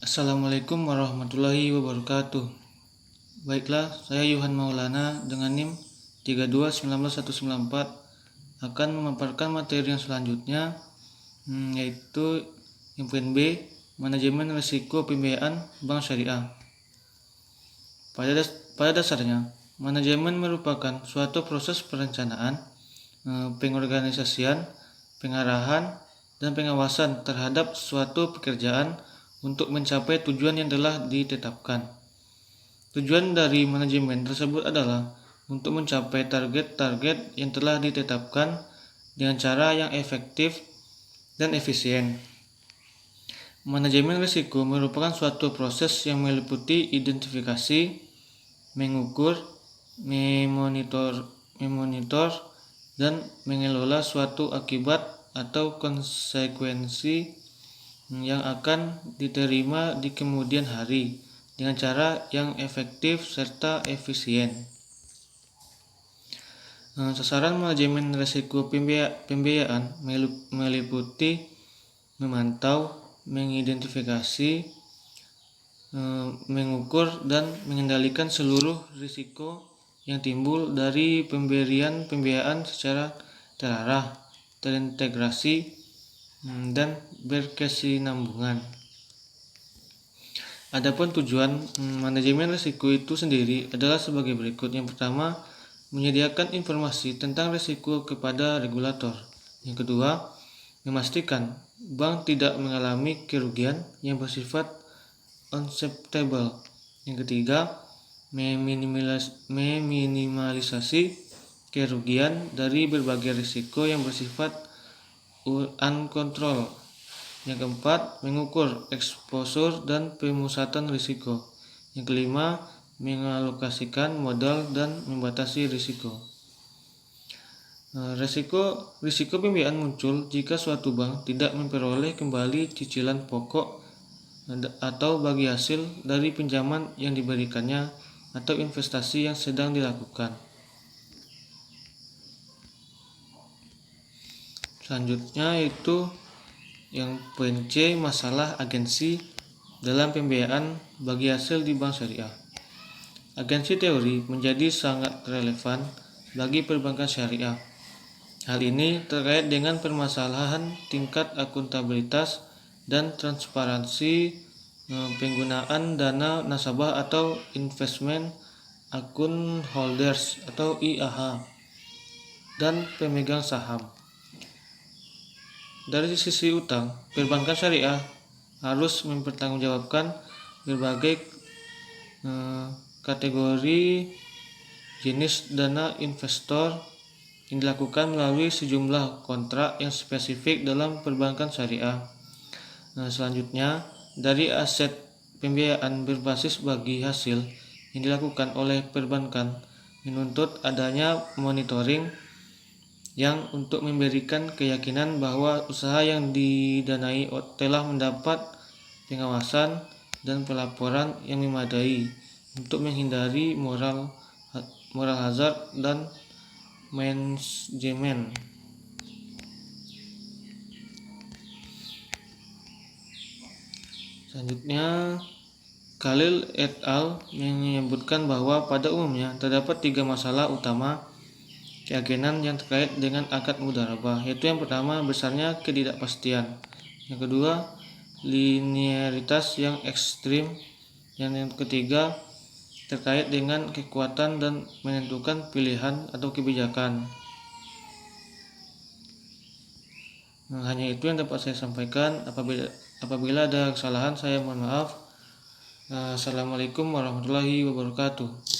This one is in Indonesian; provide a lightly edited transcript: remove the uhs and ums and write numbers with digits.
Assalamualaikum warahmatullahi wabarakatuh. Baiklah, saya Yohan Maulana dengan NIM 3219194 akan memaparkan materi yang selanjutnya, yaitu yang poin B, manajemen risiko pembiayaan bank syariah. Pada dasarnya, manajemen merupakan suatu proses perencanaan, pengorganisasian, pengarahan, dan pengawasan terhadap suatu pekerjaan untuk mencapai tujuan yang telah ditetapkan. Tujuan dari manajemen tersebut adalah untuk mencapai target-target yang telah ditetapkan dengan cara yang efektif dan efisien. Manajemen risiko merupakan suatu proses yang meliputi identifikasi, mengukur, memonitor, dan mengelola suatu akibat atau konsekuensi yang akan diterima di kemudian hari dengan cara yang efektif serta efisien. Sasaran manajemen risiko pembiayaan meliputi memantau, mengidentifikasi, mengukur, dan mengendalikan seluruh risiko yang timbul dari pemberian pembiayaan secara terarah, terintegrasi, dan berkesinambungan. Adapun tujuan manajemen risiko itu sendiri adalah sebagai berikut. Yang pertama, menyediakan informasi tentang risiko kepada regulator. Yang kedua, memastikan bank tidak mengalami kerugian yang bersifat unacceptable. Yang ketiga, meminimalisasi kerugian dari berbagai risiko yang bersifat uncontrolled. Yang keempat, mengukur exposure dan pemusatan risiko. Yang kelima, mengalokasikan modal dan membatasi risiko. Risiko pembiayaan muncul jika suatu bank tidak memperoleh kembali cicilan pokok atau bagi hasil dari pinjaman yang diberikannya atau investasi yang sedang dilakukan. Selanjutnya yaitu yang poin C, masalah agensi dalam pembiayaan bagi hasil di bank syariah. Agensi teori menjadi sangat relevan bagi perbankan syariah. Hal ini terkait dengan permasalahan tingkat akuntabilitas dan transparansi penggunaan dana nasabah atau investment account holders atau IAH dan pemegang saham. Dari sisi utang, perbankan syariah harus mempertanggungjawabkan berbagai kategori jenis dana investor yang dilakukan melalui sejumlah kontrak yang spesifik dalam perbankan syariah. Selanjutnya, dari aset pembiayaan berbasis bagi hasil yang dilakukan oleh perbankan menuntut adanya monitoring yang untuk memberikan keyakinan bahwa usaha yang didanai telah mendapat pengawasan dan pelaporan yang memadai untuk menghindari moral hazard dan manajemen. Selanjutnya, Khalil et al. Menyebutkan bahwa pada umumnya terdapat 3 masalah utama keyakinan yang terkait dengan akad mudharabah, yaitu yang pertama, besarnya ketidakpastian. Yang kedua, linearitas yang ekstrim. Yang ketiga, terkait dengan kekuatan dan menentukan pilihan atau kebijakan. Hanya itu yang dapat saya sampaikan. Apabila ada kesalahan, saya mohon maaf. Assalamualaikum warahmatullahi wabarakatuh.